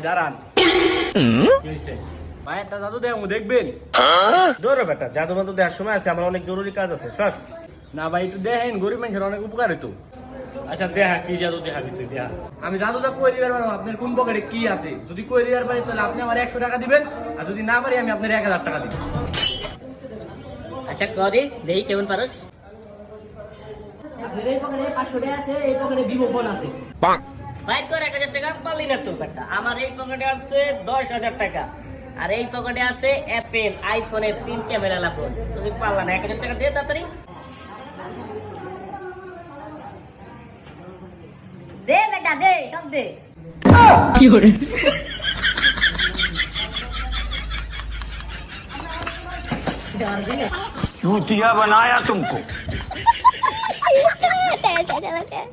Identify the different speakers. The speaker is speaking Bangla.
Speaker 1: দাঁড়ান। কি হইছে? ভাই একটা জাদু দেখাবো, দেখবেন? ধরো বেটা, জাদু মাদু দেওয়ার সময় আছে, আমার অনেক জরুরি কাজ আছে। সর না ভাই, একটু দেখেন, গরিব মানুষের অনেক উপকার হইতো। আচ্ছা দেখা, কি জাদু দেখাবি তুই দেখা। আমি জাদুটা কই দিবার পারবো আপনার কোন পকেটে কি আছে। যদি কই দিবার পারি তাহলে আপনি আমার 100 টাকা দিবেন, আর যদি না পারি আমি আপনার 1000 টাকা দিব।
Speaker 2: আচ্ছা কদি দেখি কেমন পারস।
Speaker 1: আপনার এই পকেটে 500 টাকা আছে, এই পকেটে ভিভো ফোন আছে।
Speaker 2: বাইর কর 1000 টাকা, পারলি না তো বেটা। আমার এই পকেটে আছে 10,000 টাকা, আর এই পকেটে আছে অ্যাপেল আইফোনের 3 ক্যামেরা ফোন। তুমি পারলা না, 1000 টাকা দে তাড়াতাড়ি দে বেটা, দে সব দে। কি করে
Speaker 3: चूतिया बनाया तुमको।